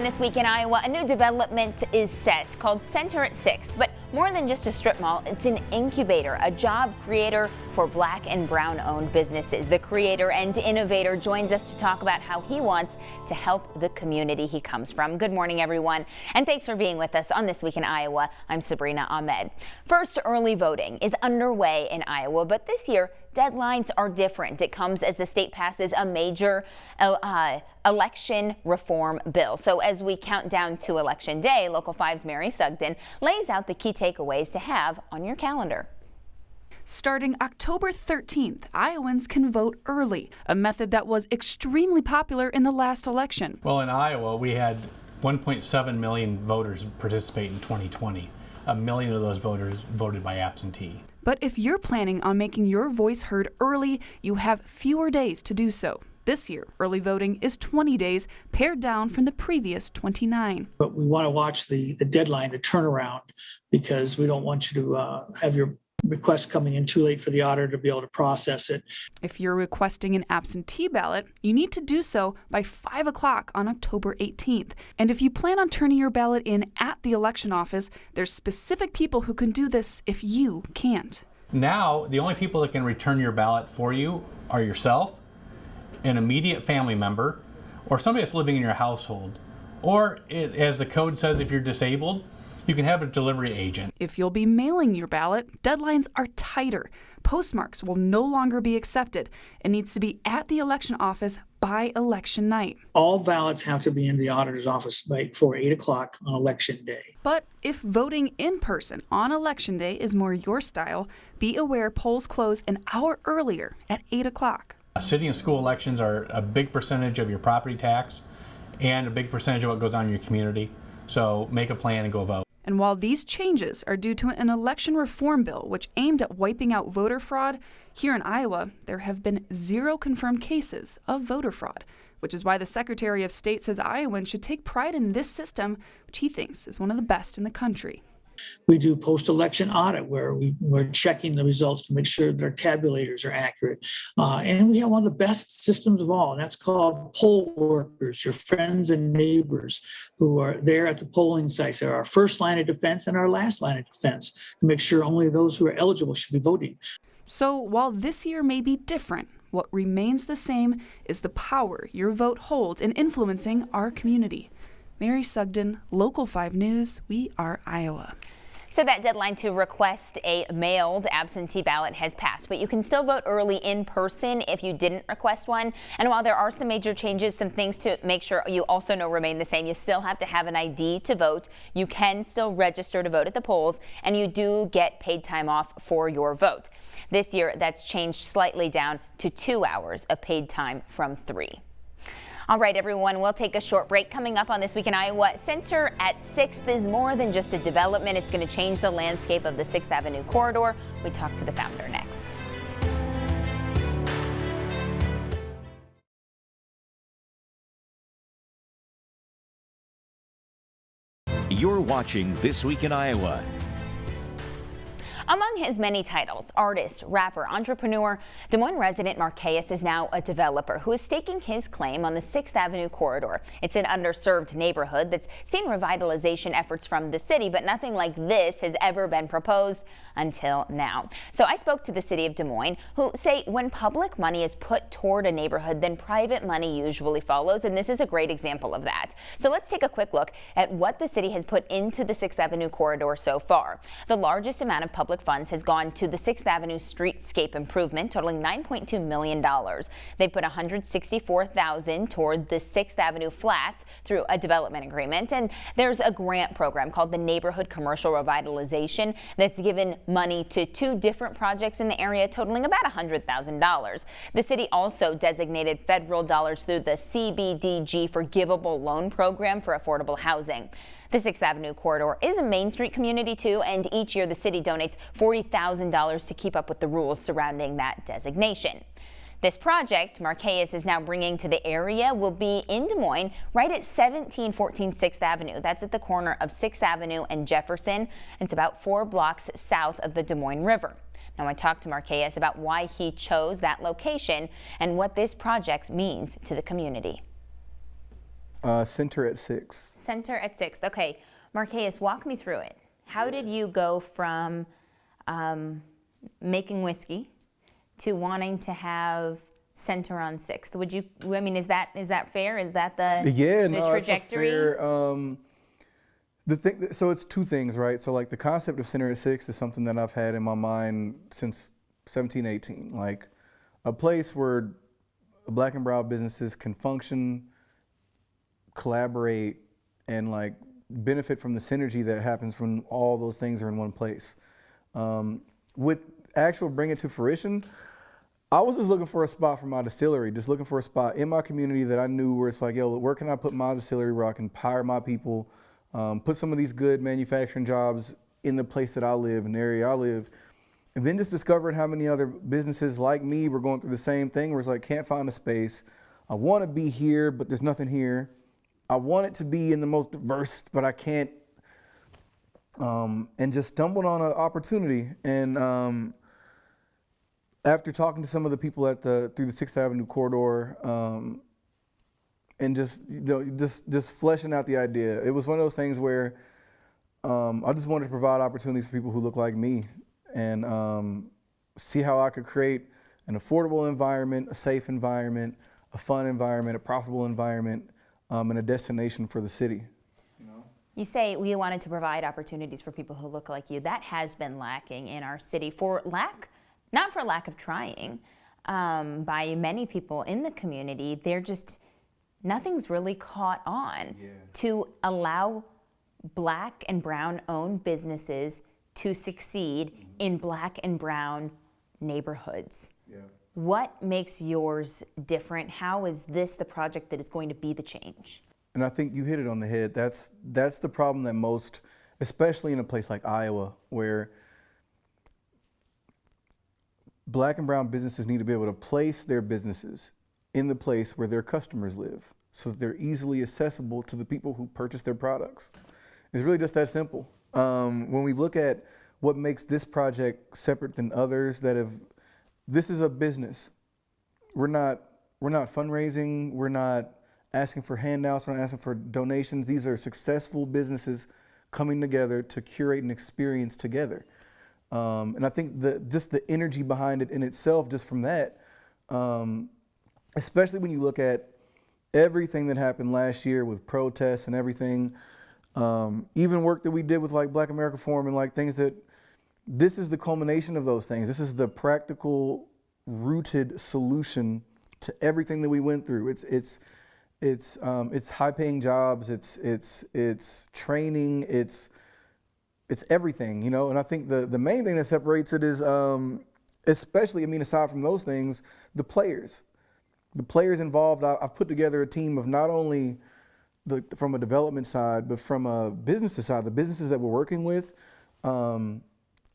On This Week in Iowa, a new development is set called Center at 6th. But more than just a strip mall, it's an incubator, a job creator for Black and Brown owned businesses. The creator and innovator joins us to talk about how he wants to help the community he comes from. Good morning, everyone, and thanks for being with us on This Week in Iowa. I'm Sabrina Ahmed. First, early voting is underway in Iowa, but this year deadlines are different. It comes as the state passes a major election reform bill. So as we count down to Election Day, Local 5's Mary Sugden lays out the key takeaways to have on your calendar. Starting October 13th, Iowans can vote early, a method that was extremely popular in the last election. Well, in Iowa, we had 1.7 million voters participate in 2020. A million of those voters voted by absentee. But if you're planning on making your voice heard early, you have fewer days to do so. This year, early voting is 20 days, pared down from the previous 29. But we want to watch the deadline, the turnaround, because we don't want you to have your request coming in too late for the auditor to be able to process it. If you're requesting an absentee ballot, you need to do so by 5 o'clock on October 18th. And if you plan on turning your ballot in at the election office, there's specific people who can do this if you can't. Now, the only people that can return your ballot for you are yourself, an immediate family member, or somebody that's living in your household. Or, as the code says, if you're disabled, you can have a delivery agent. If you'll be mailing your ballot, deadlines are tighter. Postmarks will no longer be accepted. It needs to be at the election office by election night. All ballots have to be in the auditor's office before 8 o'clock on election day. But if voting in person on election day is more your style, be aware polls close an hour earlier at 8 o'clock. City and school elections are a big percentage of your property tax and a big percentage of what goes on in your community. So make a plan and go vote. And while these changes are due to an election reform bill which aimed at wiping out voter fraud, here in Iowa, there have been 0 confirmed cases of voter fraud, which is why the Secretary of State says Iowans should take pride in this system, which he thinks is one of the best in the country. We do post-election audit where we're checking the results to make sure their tabulators are accurate. And we have one of the best systems of all, and that's called poll workers, your friends and neighbors who are there at the polling sites. They're our first line of defense and our last line of defense to make sure only those who are eligible should be voting. So while this year may be different, what remains the same is the power your vote holds in influencing our community. Mary Sugden, Local 5 News, we are Iowa. So that deadline to request a mailed absentee ballot has passed, but you can still vote early in person if you didn't request one. And while there are some major changes, some things to make sure you also know remain the same. You still have to have an ID to vote. You can still register to vote at the polls, and you do get paid time off for your vote. This year, that's changed slightly down to 2 hours of paid time from 3. All right, everyone, we'll take a short break. Coming up on This Week in Iowa, Center at 6th is more than just a development. It's going to change the landscape of the 6th Avenue corridor. We talk to the founder next. You're watching This Week in Iowa. Among his many titles, artist, rapper, entrepreneur, Des Moines resident Marquez is now a developer who is staking his claim on the 6th Avenue corridor. It's an underserved neighborhood that's seen revitalization efforts from the city, but nothing like this has ever been proposed until now. So I spoke to the city of Des Moines, who say when public money is put toward a neighborhood, then private money usually follows, and this is a great example of that. So let's take a quick look at what the city has put into the 6th Avenue corridor so far. The largest amount of public funds has gone to the 6th Avenue streetscape improvement, totaling $9.2 million. They put $164,000 toward the 6th Avenue flats through a development agreement, and there's a grant program called the Neighborhood Commercial Revitalization that's given money to 2 different projects in the area, totaling about $100,000. The city also designated federal dollars through the CBDG Forgivable Loan Program for affordable housing. The 6th Avenue corridor is a Main Street community too, and each year the city donates $40,000 to keep up with the rules surrounding that designation. This project Marquez is now bringing to the area will be in Des Moines, right at 1714 6th Avenue. That's at the corner of 6th Avenue and Jefferson. It's about 4 blocks south of the Des Moines River. Now I talked to Marquez about why he chose that location and what this project means to the community. Center at 6th. Center at 6th. Okay, Marquez, walk me through it. How did you go from making whiskey to wanting to have Center on 6th? Would you? I mean, is that fair? Is that the trajectory? That's fair. So it's two things, right? So like the concept of Center at 6th is something that I've had in my mind since 17, 18. Like a place where Black and brown businesses can function, collaborate, and like benefit from the synergy that happens when all those things are in one place. With actual bring it to fruition, I was just looking for a spot for my distillery, just looking for a spot in my community that I knew where it's like, yo, where can I put my distillery where I can hire my people, put some of these good manufacturing jobs in the place that I live, in the area I live. And then just discovering how many other businesses like me were going through the same thing where it's like, can't find a space. I want to be here, but there's nothing here. I want it to be in the most diverse, but I can't. And just stumbled on an opportunity. And after talking to some of the people through the 6th Avenue corridor, and just fleshing out the idea, it was one of those things where I just wanted to provide opportunities for people who look like me, and see how I could create an affordable environment, a safe environment, a fun environment, a profitable environment, and a destination for the city. You say you wanted to provide opportunities for people who look like you. That has been lacking in our city not for lack of trying, by many people in the community. Nothing's really caught on to allow Black and brown owned businesses to succeed in Black and brown neighborhoods. What makes yours different? How is this the project that is going to be the change? And I think you hit it on the head. That's the problem that most, especially in a place like Iowa, where Black and brown businesses need to be able to place their businesses in the place where their customers live so that they're easily accessible to the people who purchase their products. It's really just that simple. When we look at what makes this project separate than others this is a business. We're not fundraising, we're not asking for handouts, we're not asking for donations. These are successful businesses coming together to curate an experience together. And I think just the energy behind it in itself, just from that, especially when you look at everything that happened last year with protests and everything, even work that we did with like Black America Forum and like things this is the culmination of those things. This is the practical, rooted solution to everything that we went through. It's high-paying jobs. It's training. It's everything, And I think the main thing that separates it is, especially, aside from those things, the players. The players involved. I've put together a team of not only from a development side, but from a business side. The businesses that we're working with.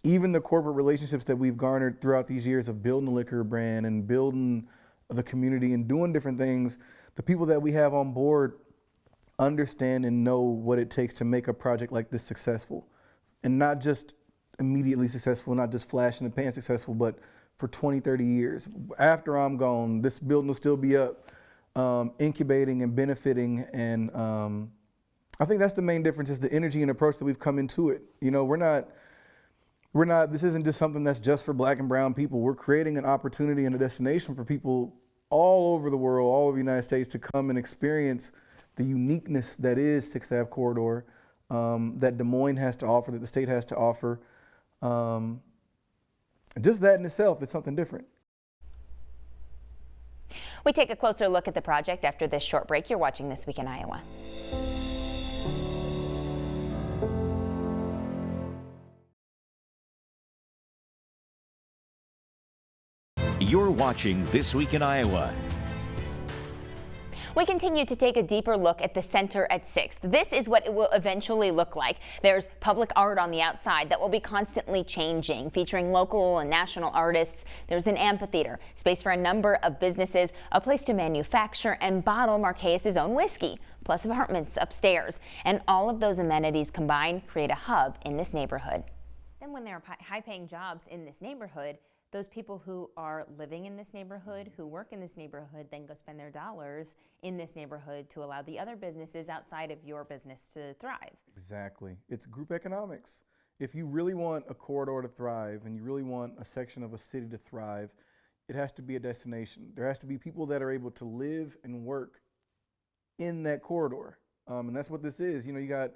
Even the corporate relationships that we've garnered throughout these years of building a liquor brand and building the community and doing different things, the people that we have on board understand and know what it takes to make a project like this successful. And not just immediately successful, not just flash in the pan successful, but for 20, 30 years. After I'm gone, this building will still be up, incubating and benefiting. And I think that's the main difference, is the energy and approach that we've come into it. This isn't just something that's just for Black and brown people. We're creating an opportunity and a destination for people all over the world, all over the United States, to come and experience the uniqueness that is 6th Ave corridor, that Des Moines has to offer, that the state has to offer. Just that in itself is something different. We take a closer look at the project after this short break. You're watching This Week in Iowa. You're watching This Week in Iowa. We continue to take a deeper look at the Center at 6th. This is what it will eventually look like. There's public art on the outside that will be constantly changing, featuring local and national artists. There's an amphitheater, space for a number of businesses, a place to manufacture and bottle Marquez's own whiskey, plus apartments upstairs. And all of those amenities combined create a hub in this neighborhood. Then when there are high-paying jobs in this neighborhood, those people who are living in this neighborhood, who work in this neighborhood, then go spend their dollars in this neighborhood to allow the other businesses outside of your business to thrive. Exactly. It's group economics. If you really want a corridor to thrive and you really want a section of a city to thrive, it has to be a destination. There has to be people that are able to live and work in that corridor. And that's what this is. You know, you got,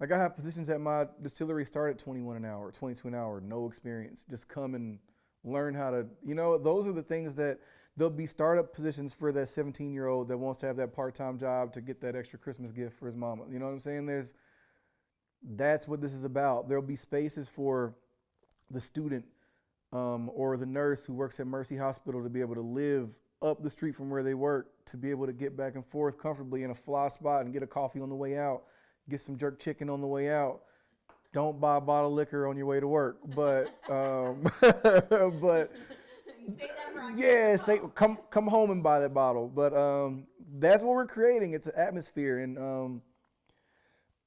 like I have positions at my distillery start at 21 an hour, 22 an hour, no experience. Just come and learn how to, you know, those are the things that there'll be startup positions for that 17-year-old that wants to have that part-time job to get that extra Christmas gift for his mama. You know what I'm saying? That's what this is about. There'll be spaces for the student or the nurse who works at Mercy Hospital to be able to live up the street from where they work, to be able to get back and forth comfortably in a fly spot and get a coffee on the way out, get some jerk chicken on the way out. Don't buy a bottle of liquor on your way to work, but but yeah, come home and buy that bottle. But that's what we're creating. It's an atmosphere, and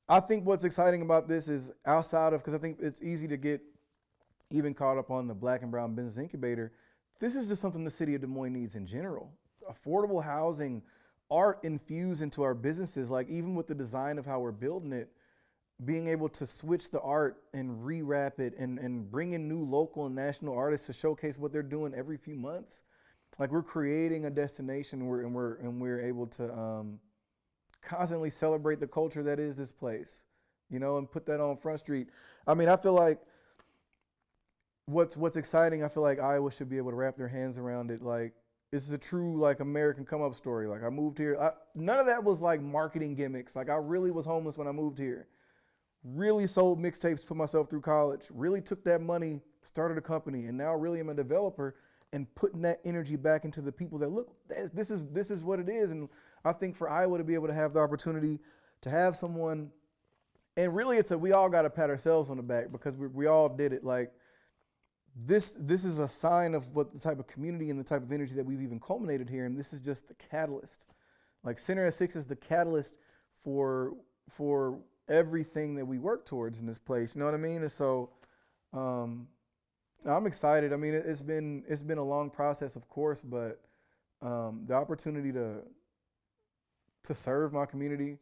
I think what's exciting about this is outside of, because I think it's easy to get even caught up on the Black and Brown Business Incubator. This is just something the city of Des Moines needs in general. Affordable housing, art infused into our businesses, like even with the design of how we're building it, being able to switch the art and rewrap it and bring in new local and national artists to showcase what they're doing every few months. Like we're creating a destination and we're able to constantly celebrate the culture that is this place, you know, and put that on Front Street. I mean, I feel like what's exciting, I feel like Iowa should be able to wrap their hands around it. Like, this is a true like American come up story. Like I moved here, none of that was like marketing gimmicks. Like I really was homeless when I moved here. Really sold mixtapes, put myself through college, really took that money, started a company, and now really am a developer and putting that energy back into the people that look, this is what it is. And I think for Iowa to be able to have the opportunity to have someone, and really we all got to pat ourselves on the back because we all did it. Like this is a sign of what the type of community and the type of energy that we've even culminated here. And this is just the catalyst. Like Center at 6 is the catalyst for everything that we work towards in this place. You know what I mean? And so I'm excited. I mean, it's been a long process, of course, but the opportunity to serve my community,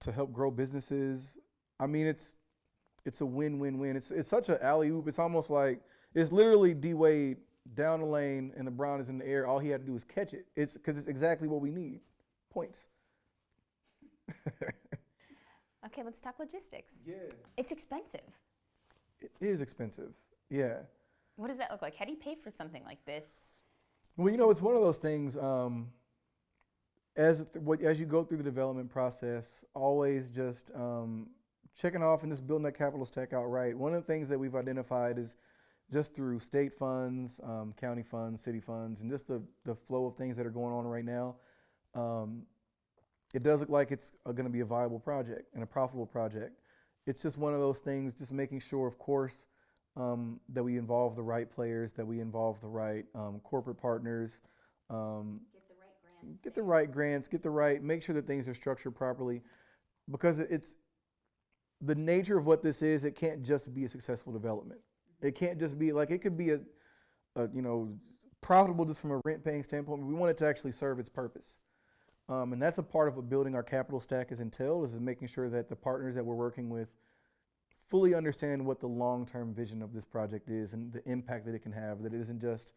to help grow businesses, I mean, it's a win-win-win. It's such an alley-oop. It's almost like it's literally D-Wade down the lane and LeBron is in the air. All he had to do is catch it. It's because it's exactly what we need. Points. Okay, let's talk logistics. Yeah. It's expensive. It is expensive. Yeah. What does that look like? How do you pay for something like this? Well, you know, it's one of those things, as you go through the development process, always just checking off and just building that capital stack out right. One of the things that we've identified is just through state funds, county funds, city funds, and just the flow of things that are going on right now, it does look like it's going to be a viable project and a profitable project. It's just one of those things, just making sure, of course, that we involve the right players, that we involve the right corporate partners, Get the right grants. get the right grants, make sure that things are structured properly, because it's the nature of what this is. It can't just be a successful development. It can't just be like, it could be a profitable just from a rent paying standpoint. We want it to actually serve its purpose. And that's a part of what building our capital stack is entailed, is making sure that the partners that we're working with fully understand what the long-term vision of this project is and the impact that it can have, that it isn't just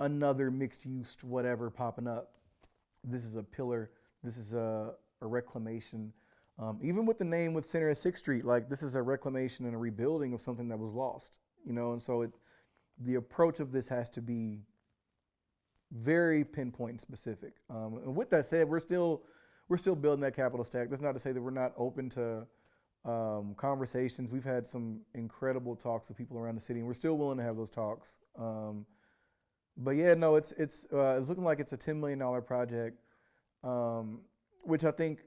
another mixed-use whatever popping up. This is a pillar. This is a reclamation. Even with the name with Center at 6th Street, like this is a reclamation and a rebuilding of something that was lost, you know? And so the approach of this has to be very pinpoint and specific. And with that said, we're still building that capital stack. That's not to say that we're not open to conversations. We've had some incredible talks with people around the city, and we're still willing to have those talks. But yeah, no, it's looking like it's a $10 million project, which I think,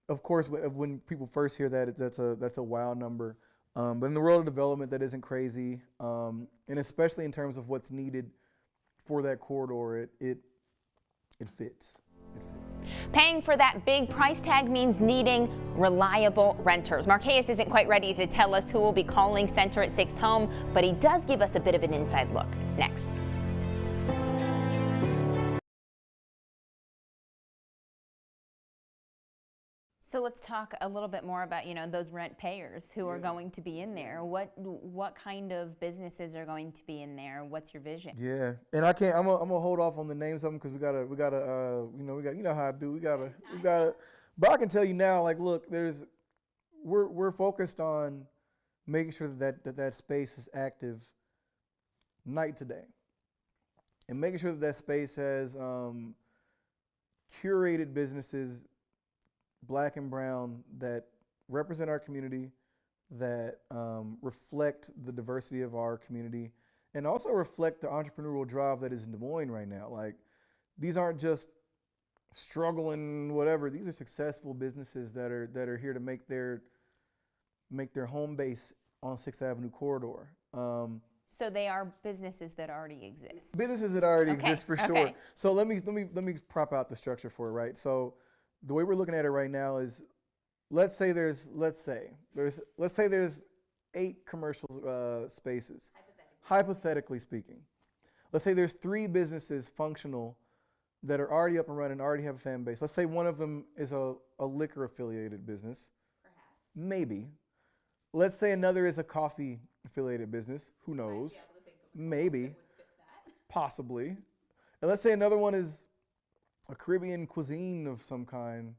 of course, when people first hear that, that's a wow number. But in the world of development, that isn't crazy, and especially in terms of what's needed for that corridor, it fits. It fits. Paying for that big price tag means needing reliable renters. Marquez isn't quite ready to tell us who will be calling Center at 6th home, but he does give us a bit of an inside look. Next. So let's talk a little bit more about, those rent payers who are going to be in there. What kind of businesses are going to be in there? What's your vision? Yeah, and I'm gonna hold off on the names of them because we gotta, you know how I do. We gotta. But I can tell you now, like, look, we're focused on making sure that space is active night to day, and making sure that space has curated businesses, Black and brown, that represent our community, that reflect the diversity of our community, and also reflect the entrepreneurial drive that is in Des Moines right now. Like, these aren't just struggling whatever. These are successful businesses that are here to make their home base on 6th Avenue corridor. So they are businesses that already exist. Businesses that already Okay, exist for sure. okay. So let me prop out the structure for it, right? So the way we're looking at it right now is, let's say there's 8 commercial spaces, hypothetically speaking. Let's say there's 3 businesses functional that are already up and running, already have a fan base. Let's say one of them is a liquor affiliated business. Perhaps. Maybe. Let's say another is a coffee affiliated business. Who knows? Maybe. Possibly. And let's say another one is a Caribbean cuisine of some kind.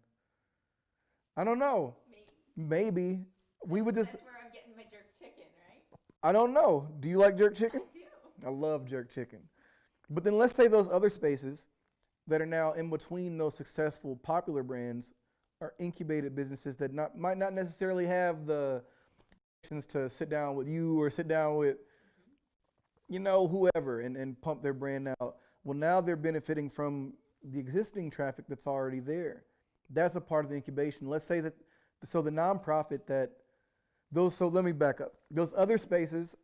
I don't know. Maybe. We would just. That's where I'm getting my jerk chicken, right? I don't know. Do you like jerk chicken? I do. I love jerk chicken. But then let's say those other spaces that are now in between those successful, popular brands are incubated businesses that might not necessarily have the connections to sit down with you or sit down with, whoever and pump their brand out. Well, now they're benefiting from the existing traffic that's already there. That's a part of the incubation. Let's say that, so the nonprofit so let me back up. Those other spaces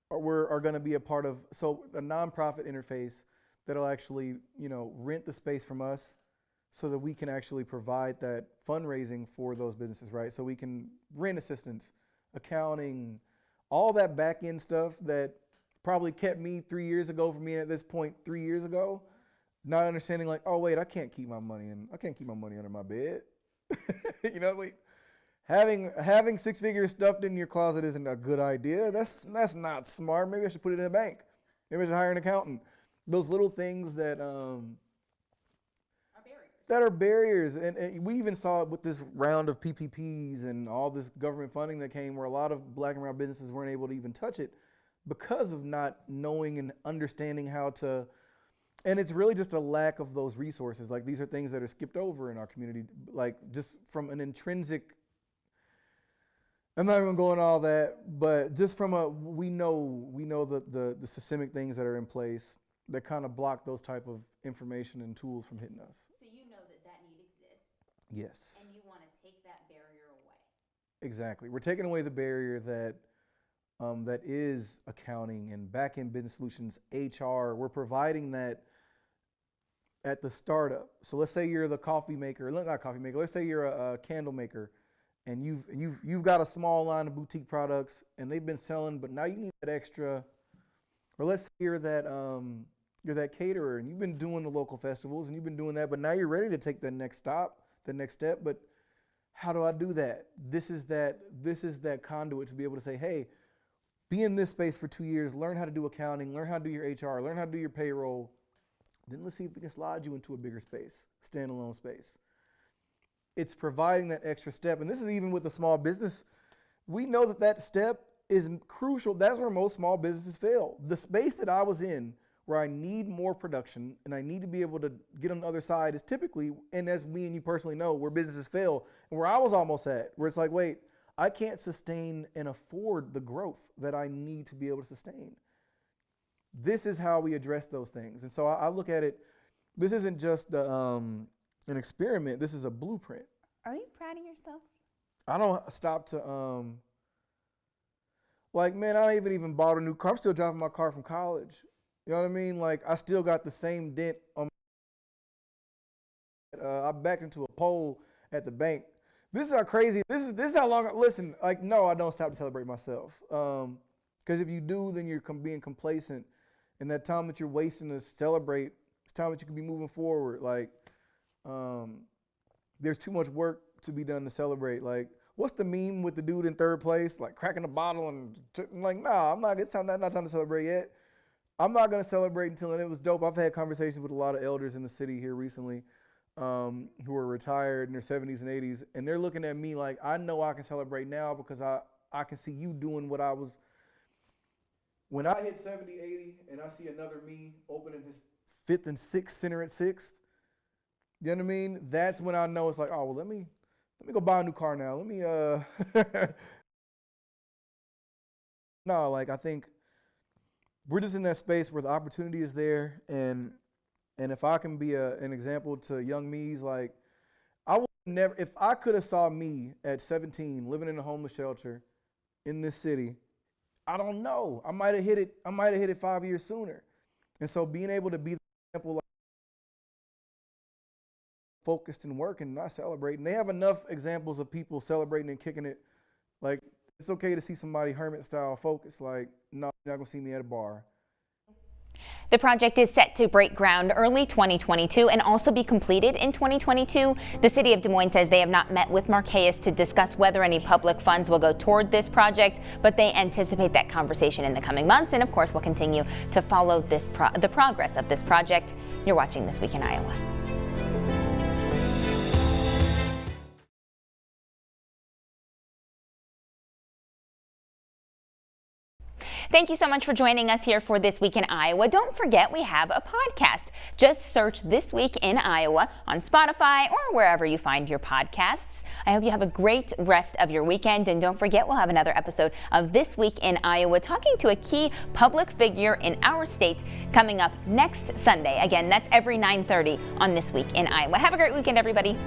are going to be a part of, so a nonprofit interface that'll actually, rent the space from us so that we can actually provide that fundraising for those businesses, right? So we can rent assistance, accounting, all that back end stuff that probably kept me 3 years ago from being at this point 3 years ago. Not understanding, like, oh wait, I can't keep my money under my bed. Having 6 figures stuffed in your closet isn't a good idea. That's not smart. Maybe I should put it in a bank. Maybe I should hire an accountant. Those little things that are barriers, and we even saw it with this round of PPPs and all this government funding that came, where a lot of Black and brown businesses weren't able to even touch it because of not knowing and understanding how to. And it's really just a lack of those resources. Like, these are things that are skipped over in our community, like, just from an intrinsic, I'm not even going all that, but just from we know the systemic things that are in place that kind of block those type of information and tools from hitting us. So you know that need exists. Yes. And you want to take that barrier away. Exactly. We're taking away the barrier that is accounting and back-end business solutions, HR. We're providing that at the startup. So let's say you're the coffee maker, not coffee maker. Let's say you're a candle maker, and you've got a small line of boutique products, and they've been selling, but now you need that extra. Or let's say you're that caterer, and you've been doing the local festivals, and you've been doing that, but now you're ready to take the next step. But how do I do that? This is that conduit to be able to say, hey, be in this space for 2 years, learn how to do accounting, learn how to do your HR, learn how to do your payroll. Then let's see if we can slide you into a bigger space, standalone space. It's providing that extra step. And this is even with a small business. We know that step is crucial. That's where most small businesses fail. The space that I was in, where I need more production and I need to be able to get on the other side, is typically, and as me and you personally know, where businesses fail, and where I was almost at, where it's like, wait, I can't sustain and afford the growth that I need to be able to sustain. This is how we address those things. And so I look at it, this isn't just an experiment, this is a blueprint. Are you proud of yourself? I don't stop to, like, man, I ain't even bought a new car. I'm still driving my car from college. You know what I mean? Like, I still got the same dent on I backed into a pole at the bank. This is how crazy. This is how long. Listen, like, no, I don't stop to celebrate myself. Because if you do, then you're being complacent, and that time that you're wasting to celebrate, it's time that you can be moving forward. Like, there's too much work to be done to celebrate. Like, what's the meme with the dude in third place, like cracking a bottle and like, nah, I'm not. It's time. Not time to celebrate yet. I'm not gonna celebrate until, and it was dope. I've had conversations with a lot of elders in the city here recently, who are retired in their 70s and 80s, and they're looking at me like, I know I can celebrate now because I can see you doing what I was. When I hit 70, 80, and I see another me opening his 5th and 6th center at 6th, you know what I mean? That's when I know it's like, oh, well, let me go buy a new car now. Let me no, like, I think we're just in that space where the opportunity is there, and if I can be an example to young me's, like, I would never, if I could have saw me at 17 living in a homeless shelter in this city, I don't know, I might have hit it 5 years sooner. And so being able to be the example, like, focused and working, not celebrating. They have enough examples of people celebrating and kicking it. Like, it's okay to see somebody hermit style focused. Like, no, you're not gonna see me at a bar. The project is set to break ground early 2022 and also be completed in 2022. The city of Des Moines says they have not met with Marquez to discuss whether any public funds will go toward this project, but they anticipate that conversation in the coming months. And of course, we'll continue to follow the progress of this project. You're watching This Week in Iowa. Thank you so much for joining us here for This Week in Iowa. Don't forget, we have a podcast. Just search This Week in Iowa on Spotify or wherever you find your podcasts. I hope you have a great rest of your weekend. And don't forget, we'll have another episode of This Week in Iowa talking to a key public figure in our state coming up next Sunday. Again, that's every 9:30 on This Week in Iowa. Have a great weekend, everybody.